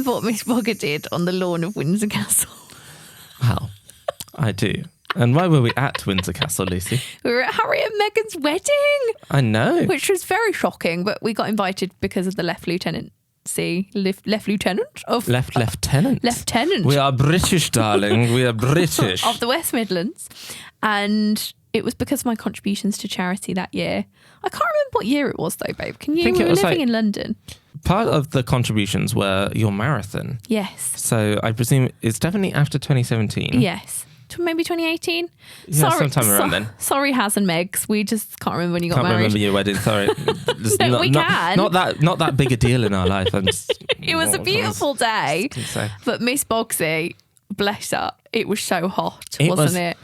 remember what Miss Bogger did on the lawn of Windsor Castle? Well, I do. And why were we at Windsor Castle, Lucy? We were at Harry and Meghan's wedding. I know. Which was very shocking, but we got invited because of the Left Lieutenant. Lieutenant. We are British, darling. We are British. Of the West Midlands. And it was because of my contributions to charity that year. I can't remember what year it was though, babe. Can you? We were living in London. Part of the contributions were your marathon. Yes. So I presume it's definitely after 2017. Yes. Maybe 2018? Yeah, sometime around then. Sorry, Haz and Megs. We just can't remember when you got married. Can't remember your wedding, sorry. No, we can. Not that big a deal in our life. It was a beautiful day. But Miss Bogsy, bless her, it was so hot, wasn't it?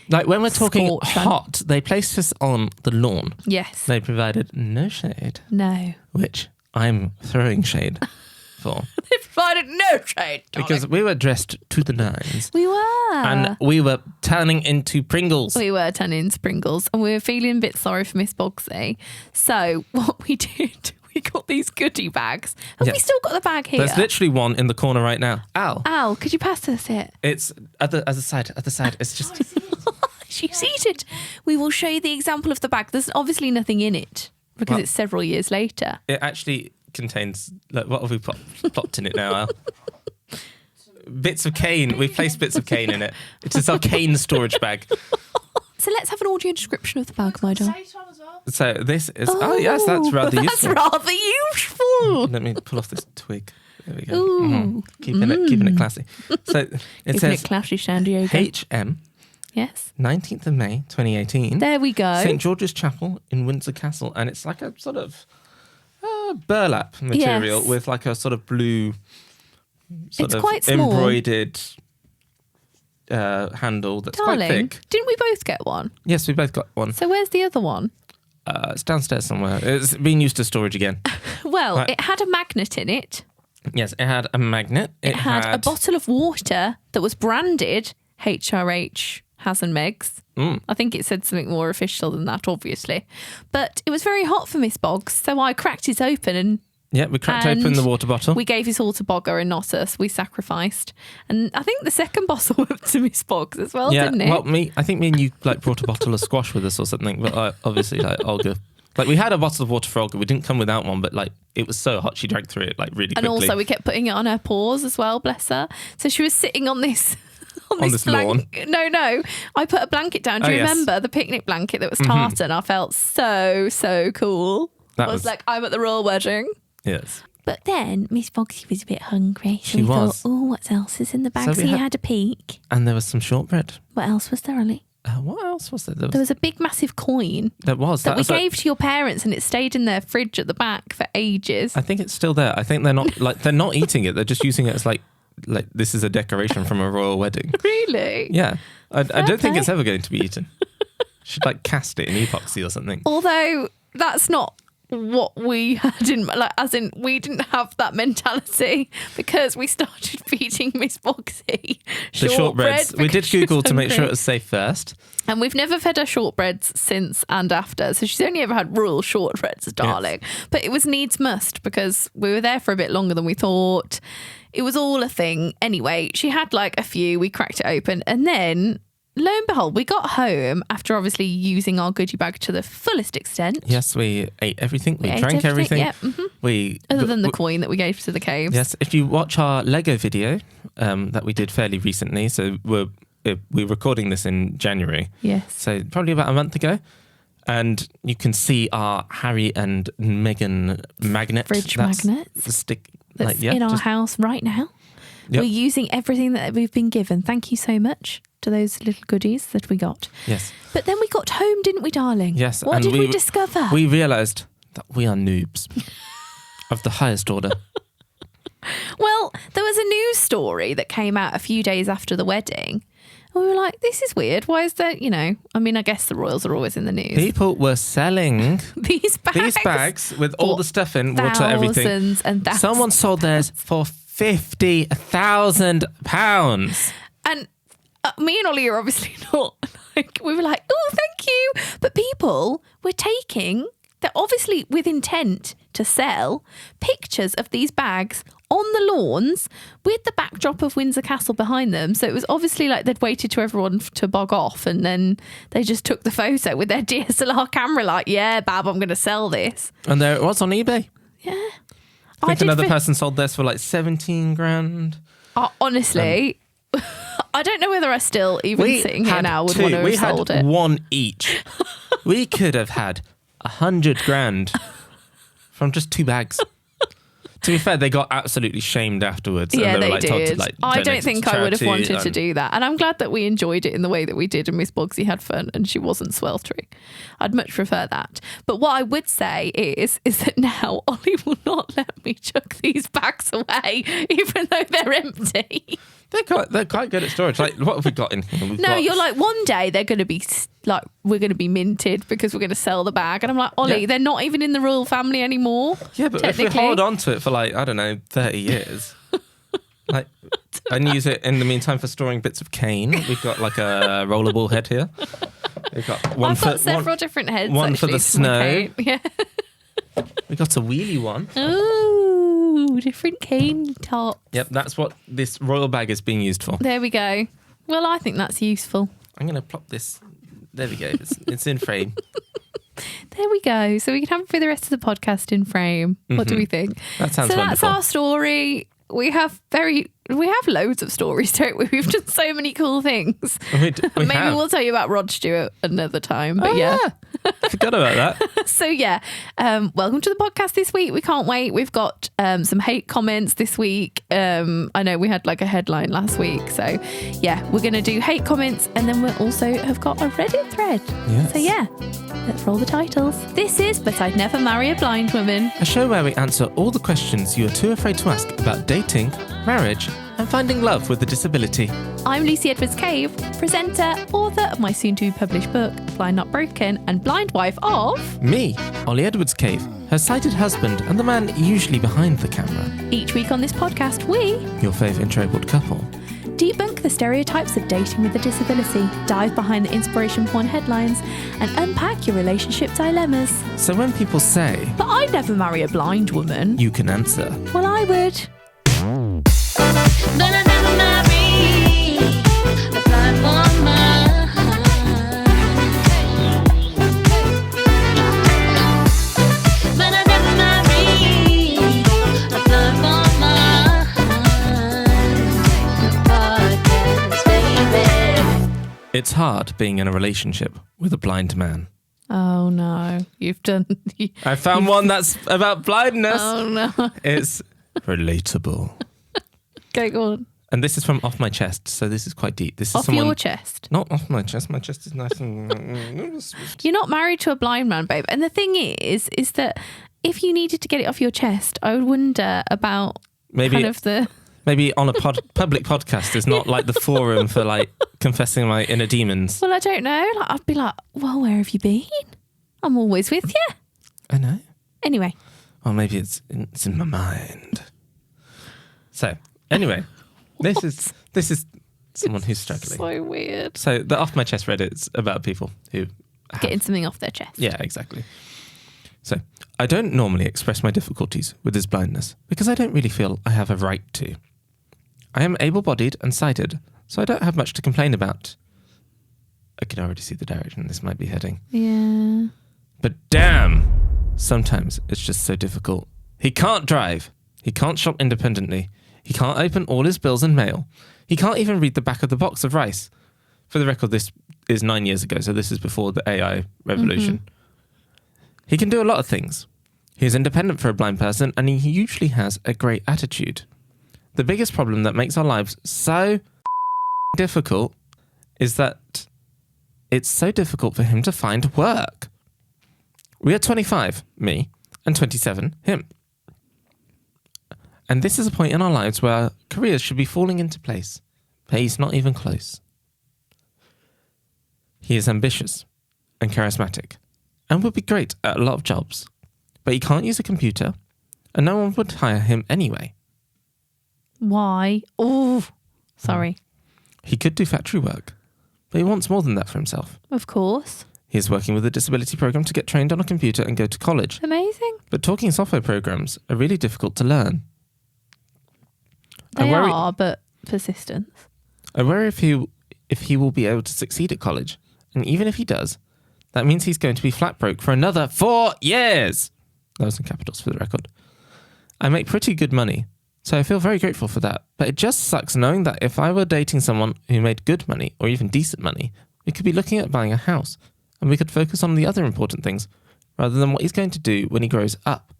Like when we're talking hot, they placed us on the lawn. Yes. They provided no shade. No. Which I'm throwing shade for. They provided no shade, darling. Because we were dressed to the nines. We were. And we were turning into Pringles. We were turning into Pringles. And we were feeling a bit sorry for Miss Bogsy. So what we did, we got these goodie bags. Have we still got the bag here? There's literally one in the corner right now. Al, could you pass us it? It's at the side. It's just... She's eaten. We will show you the example of the bag. There's obviously nothing in it because it's several years later. It actually contains, like, what have we plopped in it now, Al? Bits of cane. We've placed bits of cane in it. It's just our cane storage bag. So let's have an audio description of the bag, my darling. So this is, yes, that's rather useful. That's rather useful. Let me pull off this twig. There we go. Keeping it classy. So it says, it classy, San Diego. HM. Yes. 19th of May, 2018. There we go. St. George's Chapel in Windsor Castle. And it's like a sort of burlap material with like a sort of blue sort of quite small. Embroidered handle that's quite thick. Didn't we both get one? Yes, we both got one. So where's the other one? It's downstairs somewhere. It's being used to storage again. Well, it had a magnet in it. Yes, it had a magnet. It had a bottle of water that was branded HRH Haz and Megs. I think it said something more official than that, obviously. But it was very hot for Miss Boggs, so I cracked it open and... Yeah, we cracked open the water bottle. We gave it all to Bogger and not us. We sacrificed. And I think the second bottle went to Miss Boggs as well, didn't it? Well, I think me and you like brought a bottle of squash with us or something. But obviously, like Olga... Like, we had a bottle of water for Olga. We didn't come without one, but, like, it was so hot, she drank through it, like, really quickly. And also, we kept putting it on her paws as well, bless her. So she was sitting on this... on this lawn. No. I put a blanket down. Do you remember the picnic blanket that was tartan? I felt so cool. I was like, I'm at the royal wedding. Yes. But then Miss Foxy was a bit hungry. So she was. Thought, what else is in the bag? So he had a peek. And there was some shortbread. What else was there, Ollie? What else was there? There was a big, massive coin. That we gave to your parents, and it stayed in their fridge at the back for ages. I think it's still there. I think they're not eating it. They're just using it as like this is a decoration from a royal wedding. Really? Yeah. I don't think it's ever going to be eaten. Should like cast it in epoxy or something. Although that's not what we had in, as in we didn't have that mentality because we started feeding Miss Boxy the shortbreads. We did Google to make sure it was safe first. And we've never fed her shortbreads since and after. So she's only ever had royal shortbreads, darling. Yes. But it was needs must because we were there for a bit longer than we thought. It was all a thing. Anyway, she had like a few. We cracked it open. And then, lo and behold, we got home after obviously using our goodie bag to the fullest extent. Yes, we ate everything. We drank everything. Yeah. Other than the coin that we gave to the caves. Yes, if you watch our Lego video that we did fairly recently, so we're recording this in January. Yes. So probably about a month ago. And you can see our Harry and Meghan magnet. Fridge magnet. That's in our house right now. Yep. We're using everything that we've been given. Thank you so much to those little goodies that we got. Yes. But then we got home, didn't we, darling? Yes. What did we discover? We realised that we are noobs of the highest order. Well, there was a news story that came out a few days after the wedding. And we were like, this is weird. Why is there, I mean, I guess the royals are always in the news. People were selling these bags with all the stuff in, water, everything. And thousands. Someone sold theirs for £50,000. And me and Ollie are obviously not. We were like, oh, thank you. But people were taking, they're obviously with intent to sell, pictures of these bags on the lawns with the backdrop of Windsor Castle behind them. So it was obviously like they'd waited to everyone to bog off, and then they just took the photo with their DSLR camera like, yeah, Bab, I'm going to sell this. And there it was on eBay. Yeah. I think another person sold this for like 17 grand. Honestly, I don't know whether I still even sitting here now would want to have sold it. We had one each. We could have had 100 grand from just 2 bags. To be fair, they got absolutely shamed afterwards. Yeah, and they they were told did. to, like, I donate don't it think to I would have charity wanted to do that. And I'm glad that we enjoyed it in the way that we did, and Miss Bogsy had fun and she wasn't sweltering. I'd much prefer that. But what I would say is that now Ollie will not let me chuck these bags away, even though they're empty. They're quite good at storage. Like, what have we got in here? You're like, one day they're going to be like, we're going to be minted because we're going to sell the bag. And I'm like, Ollie, they're not even in the royal family anymore. Yeah, but if we hold on to it for like, I don't know, 30 years, like, and use it in the meantime for storing bits of cane. We've got like a rollerball head here. We've got one I've got several different heads. One actually, for the snow. Yeah. We got a wheelie one. Ooh, different cane tops. Yep, that's what this royal bag is being used for. There we go. Well, I think that's useful. I'm going to plop this. There we go. It's in frame. There we go. So we can have it for the rest of the podcast in frame. What do we think? That sounds wonderful. So that's our story. We have loads of stories, don't we? We've done so many cool things. We Maybe we'll tell you about Rod Stewart another time. But yeah. Forgot about that. So welcome to the podcast this week. We can't wait. We've got some hate comments this week. I know we had like a headline last week. So yeah, we're going to do hate comments, and then we'll also have got a Reddit thread. Yes. So yeah, let's roll the titles. This is But I'd Never Marry a Blind Woman. A show where we answer all the questions you're too afraid to ask about dating, marriage, and finding love with a disability. I'm Lucy Edwards-Cave, presenter, author of my soon-to-be-published book, Blind Not Broken, and blind wife of... Me, Ollie Edwards-Cave, her sighted husband and the man usually behind the camera. Each week on this podcast, we... Your fave intro-able couple. Debunk the stereotypes of dating with a disability, dive behind the inspiration porn headlines, and unpack your relationship dilemmas. So when people say... But I'd never marry a blind woman. You can answer. Well, I would. But I never marry a blind woman. But I never marry a blind woman. Podcast, baby. It's hard being in a relationship with a blind man. Oh, no. You've done... I found one that's about blindness. Oh, no. It's relatable. Okay, go on. And this is from Off My Chest, so this is quite deep. This is Off your chest. Not off my chest. My chest is nice and... You're not married to a blind man, babe. And the thing is that if you needed to get it off your chest, I would wonder about Maybe on a public podcast is not like the forum for like confessing my inner demons. Well, I don't know. Like, I'd be like, well, where have you been? I'm always with you. I know. Anyway. Well, maybe it's in my mind. So, anyway, this is someone who's struggling. So weird. So the Off My Chest Reddit's about people who Getting something off their chest. Yeah, exactly. So, I don't normally express my difficulties with his blindness because I don't really feel I have a right to. I am able-bodied and sighted, so I don't have much to complain about. I can already see the direction this might be heading. Yeah. But damn, sometimes it's just so difficult. He can't drive. He can't shop independently. He can't open all his bills and mail. He can't even read the back of the box of rice. For the record, this is 9 years ago, so this is before the AI revolution. Mm-hmm. He can do a lot of things. He is independent for a blind person, and he usually has a great attitude. The biggest problem that makes our lives so difficult is that it's so difficult for him to find work. We are 25, me, and 27, him. And this is a point in our lives where our careers should be falling into place, but he's not even close. He is ambitious and charismatic and would be great at a lot of jobs, but he can't use a computer and no one would hire him anyway. Why? Oh, sorry. He could do factory work, but he wants more than that for himself. Of course. He is working with a disability program to get trained on a computer and go to college. Amazing. But talking software programs are really difficult to learn. They worry- are, but persistence. I worry if he will be able to succeed at college. And even if he does, that means he's going to be flat broke for another 4 years. That was in capitals for the record. I make pretty good money, so I feel very grateful for that. But it just sucks knowing that if I were dating someone who made good money or even decent money, we could be looking at buying a house and we could focus on the other important things rather than what he's going to do when he grows up.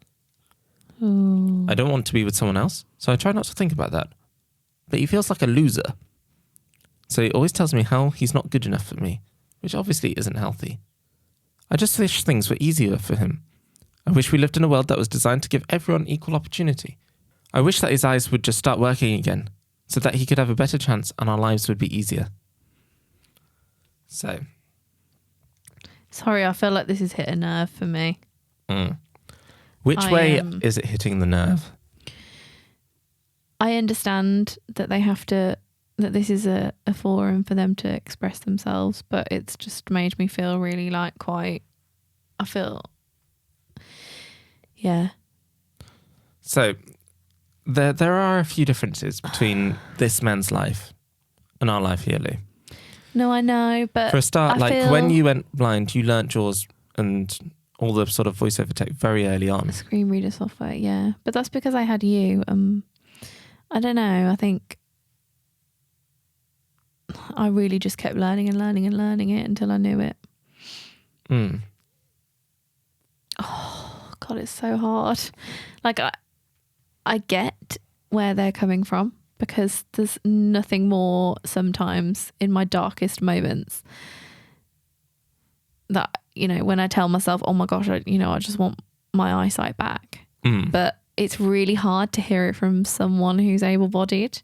Ooh. I don't want to be with someone else, so I try not to think about that. But he feels like a loser. So he always tells me how he's not good enough for me, which obviously isn't healthy. I just wish things were easier for him. I wish we lived in a world that was designed to give everyone equal opportunity. I wish that his eyes would just start working again, so that he could have a better chance and our lives would be easier. So. Sorry, I feel like this has hit a nerve for me. Which way is it hitting the nerve? I understand that that this is a forum for them to express themselves, but it's just made me feel really yeah. So there are a few differences between this man's life and our life here, Lou. No, I know, but for a start, I feel when you went blind, you learnt JAWS and all the sort of voiceover tech very early on. Screen reader software, yeah. But that's because I had you. I don't know. I think I really just kept learning and learning and learning it until I knew it. Oh, God, it's so hard. Like, I get where they're coming from because there's nothing more sometimes in my darkest moments that, when I tell myself, oh my gosh, I just want my eyesight back. But it's really hard to hear it from someone who's able-bodied.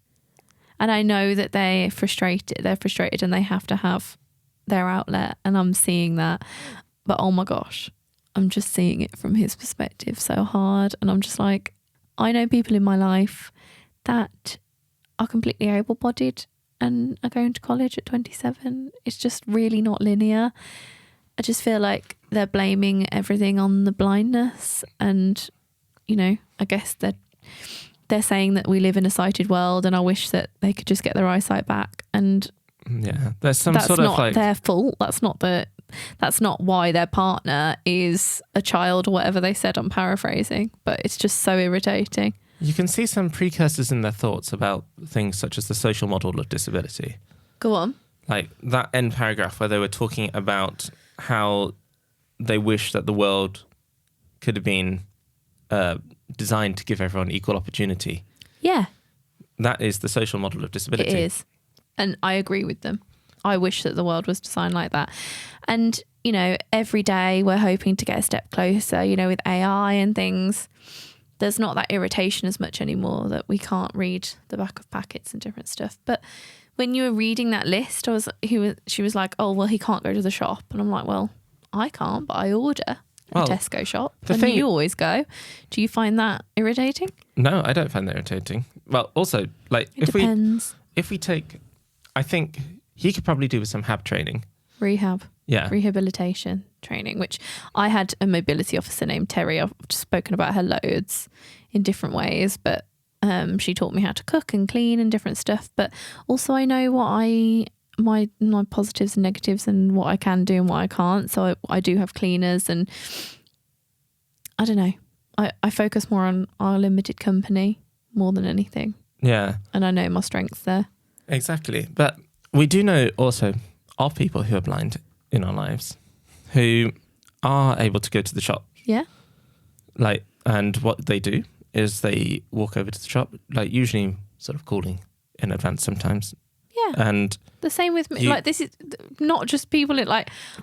And I know that they're frustrated and they have to have their outlet, and I'm seeing that. But oh my gosh, I'm just seeing it from his perspective so hard. And I'm just like, I know people in my life that are completely able-bodied and are going to college at 27. It's just really not linear. I just feel like they're blaming everything on the blindness, and I guess they're saying that we live in a sighted world, and I wish that they could just get their eyesight back. And yeah, there's some that's sort of not their fault. That's not why their partner is a child or whatever they said. I'm paraphrasing, but it's just so irritating. You can see some precursors in their thoughts about things such as the social model of disability. Go on. Like that end paragraph where they were talking about how they wish that the world could have been designed to give everyone equal opportunity. Yeah. That is the social model of disability. It is. And I agree with them. I wish that the world was designed like that. And, every day we're hoping to get a step closer, with AI and things. There's not that irritation as much anymore that we can't read the back of packets and different stuff. But when you were reading that list, she was like, oh, well, he can't go to the shop. And I'm like, well, I can't, but I order a Tesco shop. And you always go. Do you find that irritating? No, I don't find that irritating. Well, also, Depends. If we take, I think he could probably do with some HAB training. Rehab. Yeah. Rehabilitation training, which I had a mobility officer named Terry. I've spoken about her loads in different ways, but she taught me how to cook and clean and different stuff. But also I know what my positives and negatives and what I can do and what I can't. So I do have cleaners, and I don't know. I focus more on our limited company more than anything. Yeah. And I know my strengths there. Exactly. But we do know also of people who are blind in our lives who are able to go to the shop. Yeah. And what they do is they walk over to the shop, usually sort of calling in advance sometimes. Yeah. And the same with me. This is not just people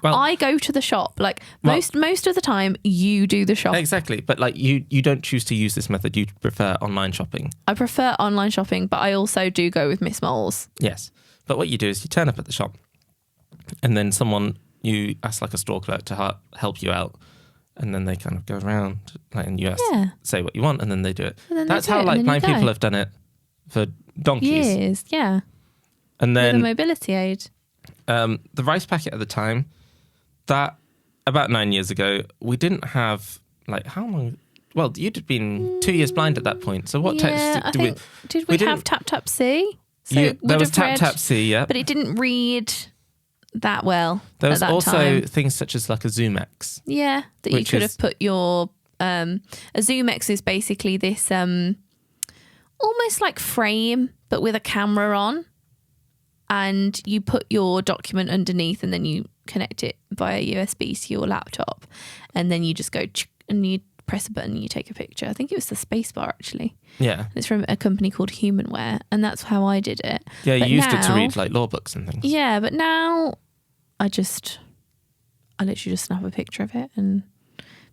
I go to the shop. Most of the time you do the shop. Exactly. But you don't choose to use this method. You prefer online shopping. I prefer online shopping, but I also do go with Miss Moles. Yes. But what you do is you turn up at the shop, and then you ask a store clerk to help you out, and then they kind of go around and you say what you want, and then they do it. That's how blind people have done it for donkeys. Years, yeah. And then with a mobility aid. The rice packet at the time, that about 9 years ago, we didn't have how long well, you'd been 2 years blind at that point. So what Yeah, text I did we? think, did we didn't- have tap tap C? So Yeah, it there would was have tap read, tap C. Yeah, but it didn't read that well there at was that also time. things such as like a Zoom X. Yeah, that you Which could is- have put your a Zoom X is basically this almost like frame but with a camera on, and you put your document underneath and then you connect it via USB to your laptop, and then you just go and you press a button and you take a picture. I think it was the spacebar actually. Yeah, It's from a company called Humanware, and that's how I did it. yeah. You But used it to now- read like law books and things. Yeah, but now I literally just snap a picture of it and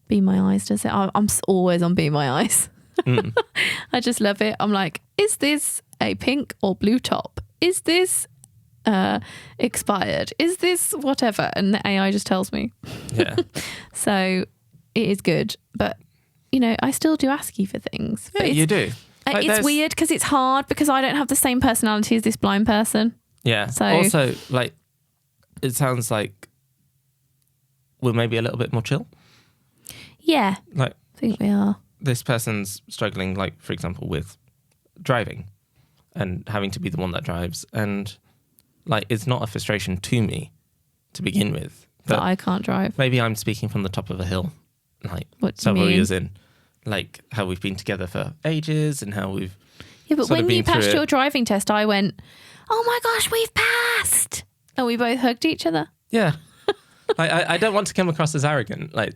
Be My Eyes does it. I'm always on Be My Eyes. Mm. I just love it. I'm like, is this a pink or blue top? Is this expired? Is this whatever? And the AI just tells me. Yeah, So it is good. But, you know, I still do ask you for things. yeah, But you do. Like, it's there's- weird because it's hard because I don't have the same personality as this blind person. Yeah. So- Also, like, it sounds like we're maybe a little bit more chill. Yeah, Like, I think we are. this person's struggling, like, for example, with driving and having to be the one that drives. And, like, it's not a frustration to me to begin with. But I can't drive. Maybe I'm speaking from the top of a hill, like, What do you several mean? years in. Like, how we've been together for ages and how we've... Yeah, but sort of when you been through passed it. your driving test, I went, oh my gosh, we've passed. And we both hugged each other. Yeah. Like, I don't want to come across as arrogant. Like,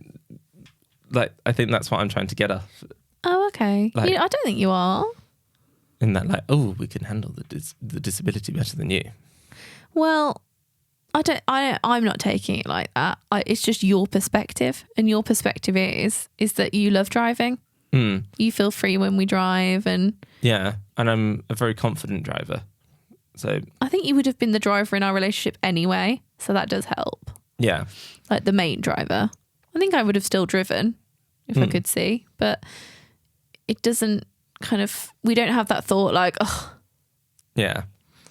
I think that's what I'm trying to get at. Oh, okay. Like- I don't think you are. In that, like, oh, we can handle the disability better than you. Well, I'm not taking it like that. It's just your perspective. And your perspective is that you love driving. Mm. You feel free when we drive. And Yeah. And I'm a very confident driver. So, I think you would have been the driver in our relationship anyway. So that does help. yeah. Like the main driver. I think I would have still driven if I could see. But it doesn't we don't have that thought like, oh, Yeah.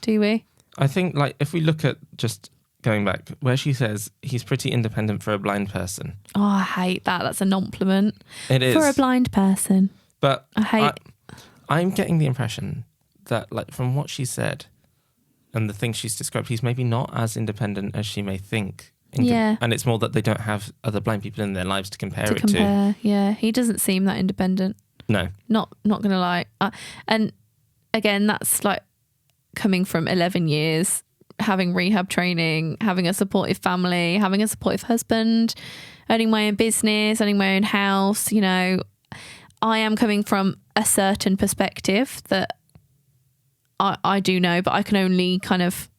do we? I think, like, if we look at just going back, where she says he's pretty independent for a blind person. Oh, I hate that. That's a compliment. It is. For a blind person. But I hate... I'm getting the impression that, like, from what she said and the things she's described, he's maybe not as independent as she may think. Yeah. And it's more that they don't have other blind people in their lives to compare to it compare. Yeah, he doesn't seem that independent. to. No. Not gonna lie. And again, that's like coming from 11 years, having rehab training, having a supportive family, having a supportive husband, owning my own business, owning my own house. You know, I am coming from a certain perspective that I do know, but I can only kind of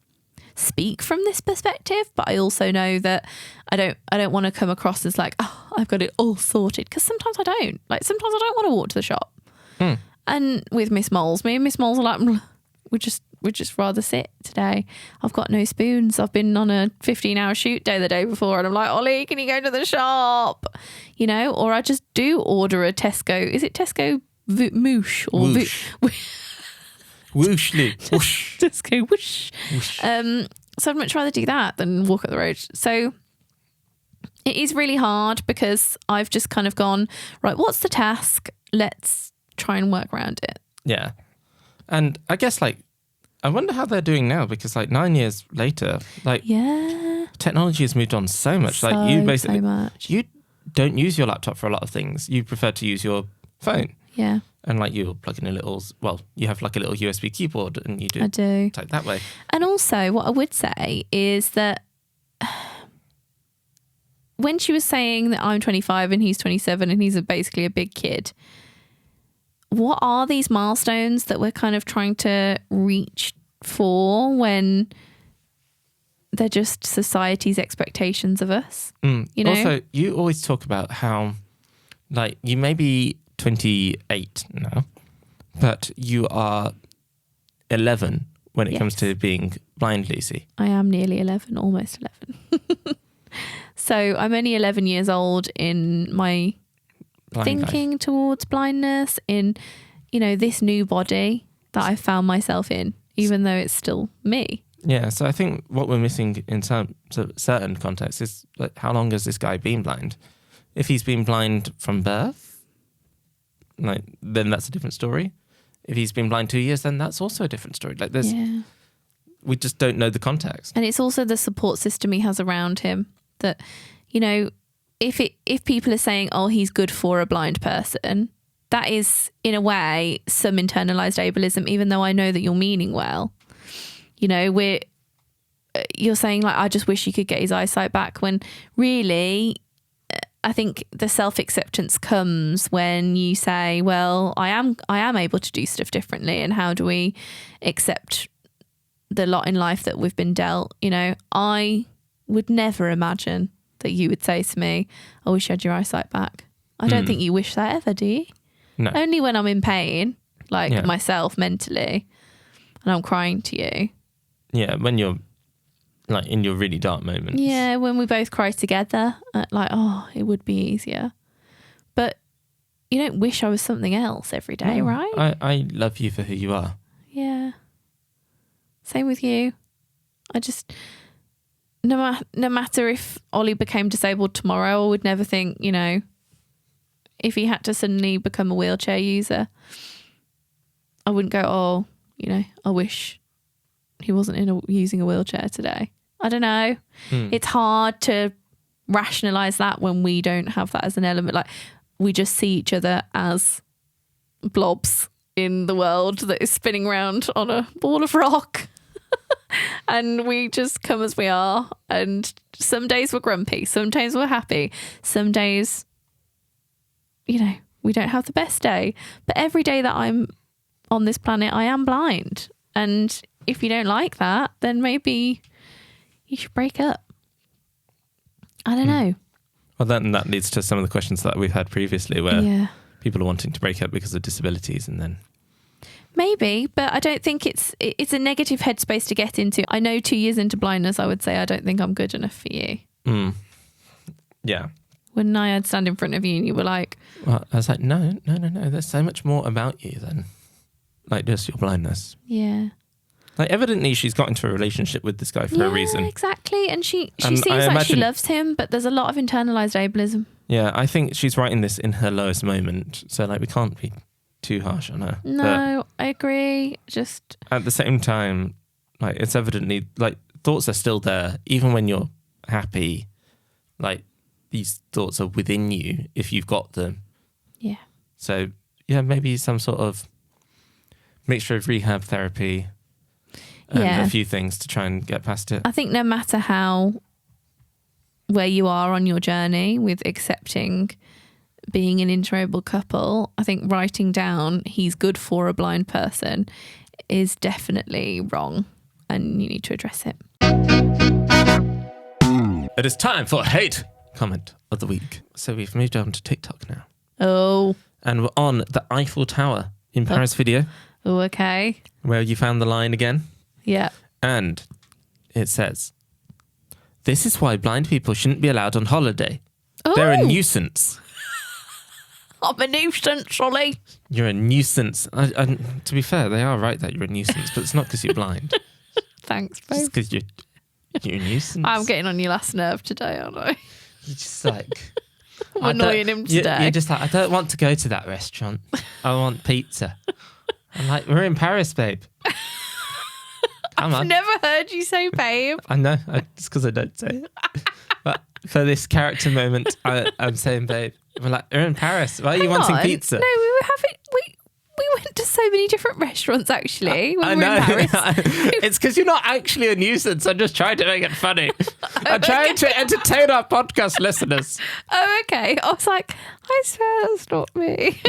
speak from this perspective. But I also know that I don't want to come across as like, oh, I've got it all sorted, because sometimes I don't. Like, sometimes I don't want to walk to the shop. And with Miss Moles, me and Miss Moles are like, we'd just rather sit today. I've got no spoons. I've been on a 15-hour shoot day the day before, and I'm like, Ollie, can you go to the shop? You know, or I just do order a Tesco. Is it Tesco moosh or Whoosh. Whooshly. Whoosh. Tesco whoosh? Whoosh. So I'd much rather do that than walk up the road. So it is really hard because I've just kind of gone, right, what's the task? Let's try and work around it. Yeah. And I guess, like, I wonder how they're doing now, because, like, 9 years later, like, Yeah. technology has moved on so much. So, Like, you basically, so much. you don't use your laptop for a lot of things. You prefer to use your phone. Yeah, And, like, you'll plug in you have, like, a little USB keyboard and you I do. type that way. And also, what I would say is that when she was saying that I'm 25 and he's 27 and he's basically a big kid, what are these milestones that we're kind of trying to reach for when they're just society's expectations of us? You know? Also, you always talk about how, like, you may be 28 now, but you are 11 when it comes Yes. to being blind, Lucy. I am nearly 11, almost 11. So I'm only 11 years old in my Blind thinking towards blindness, in, you know, this new body that I found myself in, even though it's still me. Yeah, so I think what we're missing in certain contexts is, like, how long has this guy been blind? If he's been blind from birth, like then that's a different story. If he's been blind 2 years, then that's also a different story. Like there's, we just don't know the context. And it's also the support system he has around him that, you know, if people are saying, oh, he's good for a blind person, that is in a way some internalized ableism, even though I know that you're meaning well. You know, you're saying like, I just wish he could get his eyesight back, when really I think the self-acceptance comes when you say, well, I am able to do stuff differently, and how do we accept the lot in life that we've been dealt? You know, I would never imagine that you would say to me, I wish you had your eyesight back. I don't think you wish that ever, do you? No. Only when I'm in pain, like myself mentally, and I'm crying to you. Yeah, when you're like in your really dark moments. Yeah, when we both cry together, like, oh, it would be easier. But you don't wish I was something else every day, right? I love you for who you are. Yeah. Same with you. I just, no matter if Ollie became disabled tomorrow, I would never think, you know, if he had to suddenly become a wheelchair user, I wouldn't go, oh, you know, I wish he wasn't using a wheelchair today. I don't know. It's hard to rationalize that when we don't have that as an element. Like, we just see each other as blobs in the world that is spinning around on a ball of rock. And we just come as we are. And some days we're grumpy. Sometimes we're happy. Some days, you know, we don't have the best day. But every day that I'm on this planet, I am blind. And if you don't like that, then maybe you should break up. I don't know. Well, then that leads to some of the questions that we've had previously, where people are wanting to break up because of disabilities, and then maybe, but I don't think it's a negative headspace to get into. I know 2 years into blindness, I would say I don't think I'm good enough for you. Yeah. When I had stand in front of you and you were like, well, I was like, no. There's so much more about you than like just your blindness. Yeah. Like, evidently she's got into a relationship with this guy for a reason. Exactly. And she seems like she loves him, but there's a lot of internalized ableism. Yeah, I think she's writing this in her lowest moment. So, like, we can't be too harsh on her. No, I agree. Just at the same time, like, it's evidently, like, thoughts are still there. Even when you're happy, like, these thoughts are within you if you've got them. Yeah. So, yeah, maybe some sort of mixture of rehab therapy and a few things to try and get past it. I think no matter where you are on your journey with accepting being an interoperable couple, I think writing down he's good for a blind person is definitely wrong, and you need to address it. It is time for Hate Comment of the Week. So we've moved on to TikTok now. Oh. And we're on the Eiffel Tower in Paris video. Oh, okay. Where you found the line again. Yeah. And it says, "This is why blind people shouldn't be allowed on holiday. They're a nuisance." I'm a nuisance, Ollie. You're a nuisance. To be fair, they are right that you're a nuisance, but it's not because you're blind. Thanks, babe. It's because you're a nuisance. I'm getting on your last nerve today, aren't I? You're just like... I'm annoying him today. You're just like, I don't want to go to that restaurant. I want pizza. I'm like, we're in Paris, babe. Come on. I've never heard you say babe. I know. It's because I don't say it. But for this character moment, I'm saying babe. We're like, we're in Paris. Why are you wanting pizza? No, we were having... We went to so many different restaurants, actually, when we were in Paris. It's because you're not actually a nuisance. I'm just trying to make it funny. I'm trying to entertain our podcast listeners. Oh, okay. I was like, I swear that's not me.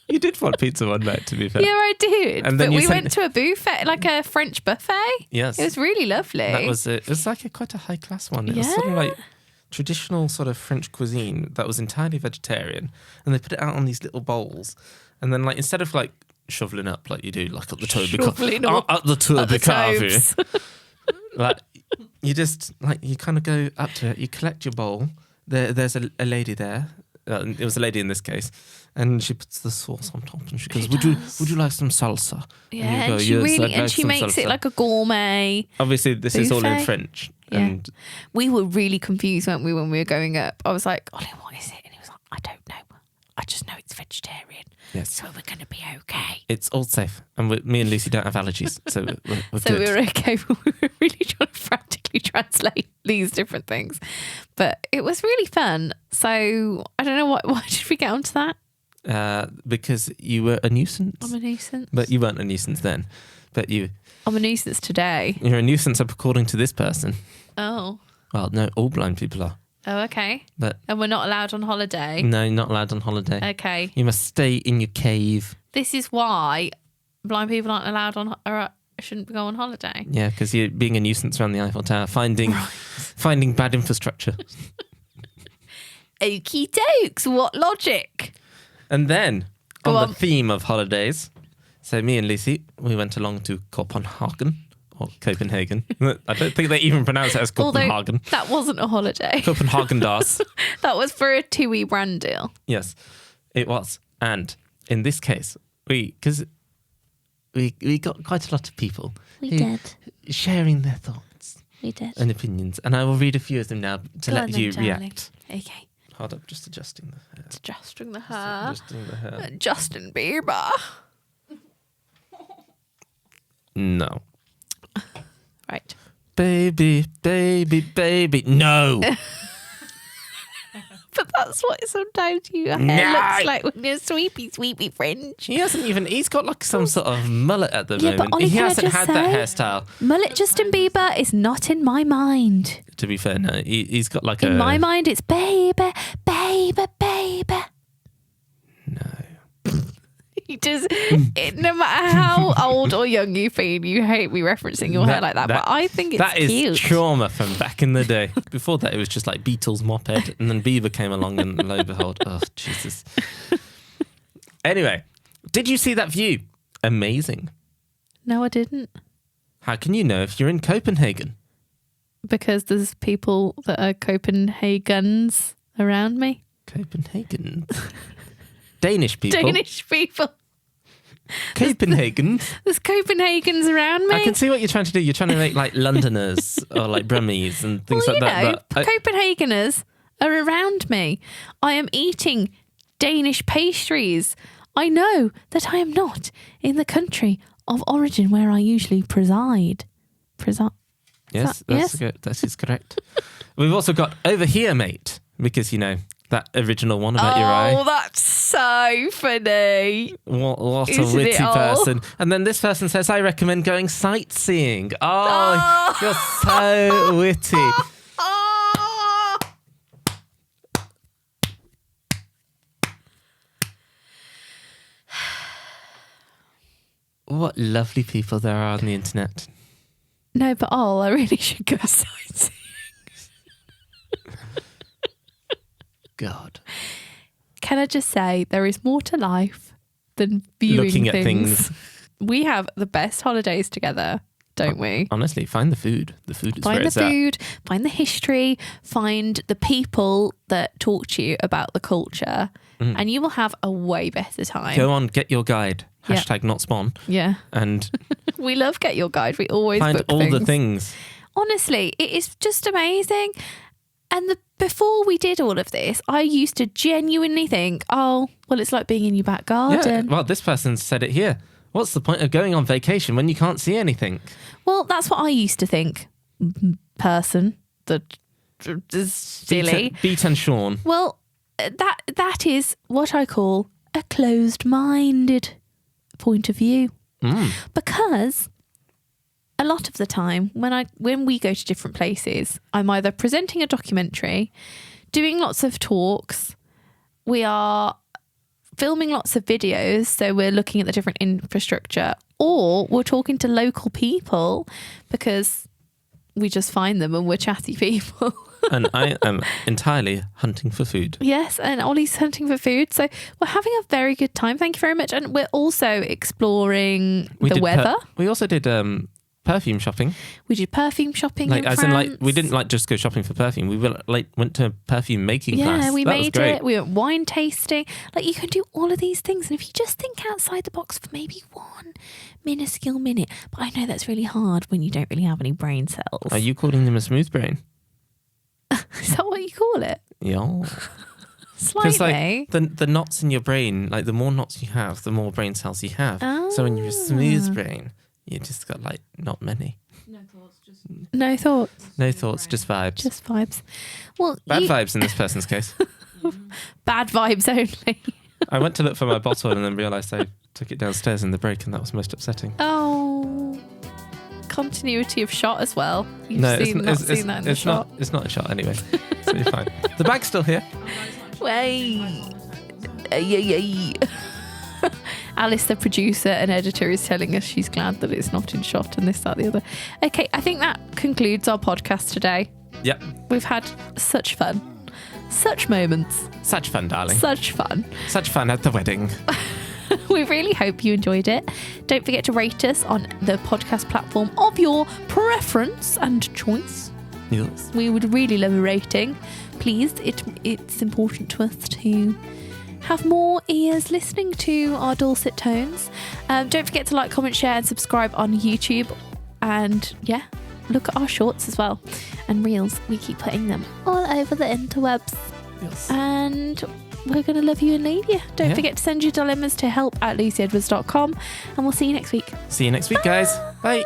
You did want pizza one night, to be fair. Yeah, I did. And then but we went to a buffet, like a French buffet. Yes. It was really lovely. That was it. It was like quite a high class one. It was sort of like traditional sort of French cuisine that was entirely vegetarian. And they put it out on these little bowls. And then, like, instead of like shoveling up like you do, like at the Tour de Cave, like you just like you kind of go up to it, you collect your bowl. There's a lady there. It was a lady in this case, and she puts the sauce on top, and she goes, "Would you like some salsa?" Yeah, and you go, and she makes it like a gourmet. Obviously, this is all in French, and we were really confused, weren't we, when we were going up? I was like, "Ollie, what is it?" And he was like, "I don't know." I just know it's vegetarian. Yes. So we're going to be okay. It's all safe. And me and Lucy don't have allergies. So we're So good. we were okay, but we were really trying to practically translate these different things. But it was really fun. So I don't know why did we get onto that? Because you were a nuisance. I'm a nuisance. But you weren't a nuisance then. But I'm a nuisance today. you're a nuisance according to this person. Oh. Well, no, all blind people are. Oh, okay. But And we're not allowed on holiday. no, you're not allowed on holiday. Okay. You must stay in your cave. This is why blind people aren't allowed on or shouldn't go on holiday. Yeah, because you're being a nuisance around the Eiffel Tower, finding bad infrastructure. Okie dokes. What logic? And then, Go on on. the theme of holidays, so me and Lucy, we went along to Copenhagen, or Copenhagen. I don't think they even pronounce it as Copenhagen. Although that wasn't a holiday. Copenhagen das. That was for a TUI brand deal. Yes, it was. And in this case, because we got quite a lot of people We who- did. sharing their thoughts We did. and opinions. And I will read a few of them now to Go let on then, you darling. react. Okay. Hold up, just adjusting the hair. Adjusting the hair. Adjusting the hair. Justin Bieber. No. Right. Baby, baby, baby. No. But that's what sometimes your hair No. looks like when you're sweepy fringe. He hasn't even. He's got like some sort of mullet at the Yeah, but moment. Ollie, He can I hasn't just had that say- hairstyle. Mullet Justin Bieber is not in my mind. To be fair, no. He's got like In my mind, it's baby, baby, baby. No. You just, no matter how old or young you feel, you hate me referencing your hair like that. But I think it's that is cute. trauma from back in the day. Before that, it was just like Beatles moped, and then Bieber came along, and lo and behold, oh Jesus. Anyway, did you see that view? Amazing. No, I didn't. How can you know if you're in Copenhagen? Because there's people that are Copenhagans around me. Copenhagen. Danish people. Danish people. Copenhagen. There's Copenhagans around me. I can see what you're trying to do. You're trying to make like Londoners or like Brummies and things well, like that. you know, But Copenhageners are around me. I am eating Danish pastries. I know that I am not in the country of origin where I usually preside. yes, yes? good. That is correct. We've also got over here, mate, because you know that original one about your eye. Oh, that's so funny. What a Isn't witty it all? person. And then this person says, I recommend going sightseeing. Oh, you're so witty. Oh. What lovely people there are on the internet. No, but I really should go sightseeing. God. Can I just say, there is more to life than viewing Looking at things. We have the best holidays together, don't we? Honestly, find the food. The food is Find where the it's at. food, find the history, find the people that talk to you about the culture, and you will have a way better time. Go on, get your guide. Yeah. Hashtag not spawn. Yeah. And We love Get Your Guide. We always find book all things. the things. Honestly, it is just amazing. And before we did all of this, I used to genuinely think, oh, well, it's like being in your back Yeah. garden. Well, this person said it here. What's the point of going on vacation when you can't see anything? Well, that's what I used to think, person that is silly. Beat and Sean. Well, that is what I call a closed-minded point of view. Because a lot of the time when we go to different places, I'm either presenting a documentary, doing lots of talks, we are filming lots of videos, so we're looking at the different infrastructure, or we're talking to local people because we just find them and we're chatty people. And I am entirely hunting for food. Yes, and Ollie's hunting for food. So we're having a very good time. Thank you very much. And we're also exploring the weather. We also did perfume shopping. We did perfume shopping Like in as France. in like we didn't like just go shopping for perfume. We went to a perfume making class. Yeah, we That was made great. it. We went wine tasting. Like you can do all of these things. And if you just think outside the box for maybe one minuscule minute. But I know that's really hard when you don't really have any brain cells. Are you calling them a smooth brain? Is that what you call it? Yeah. Because Slightly. like the knots in your brain, like the more knots you have, the more brain cells you have. So when you're a smooth brain, you just got like not many. No thoughts. No thoughts, just vibes. Just vibes. Well, Bad vibes in this person's case. bad vibes only. I went to look for my bottle and then realised I took it downstairs in the break, and that was most upsetting. Oh, continuity of shot as well. You've No, seen that in the shot. It's not a shot anyway. So you're fine. The bag's still here. Way. Alice, the producer and editor, is telling us she's glad that it's not in shot and this, that, the other. Okay, I think that concludes our podcast today. Yep. We've had such fun. Such moments. Such fun, darling. Such fun. Such fun at the wedding. We really hope you enjoyed it. Don't forget to rate us on the podcast platform of your preference and choice. Yes. We would really love a rating. Please, it's important to us to have more ears listening to our dulcet tones. Don't forget to like, comment, share and subscribe on YouTube. And yeah, look at our shorts as well. And reels. We keep putting them all over the interwebs. Yes. And we're going to love you and leave you. Don't forget to send your dilemmas to help@lucyedwards.com. And we'll see you next week. See you next week, guys. Bye.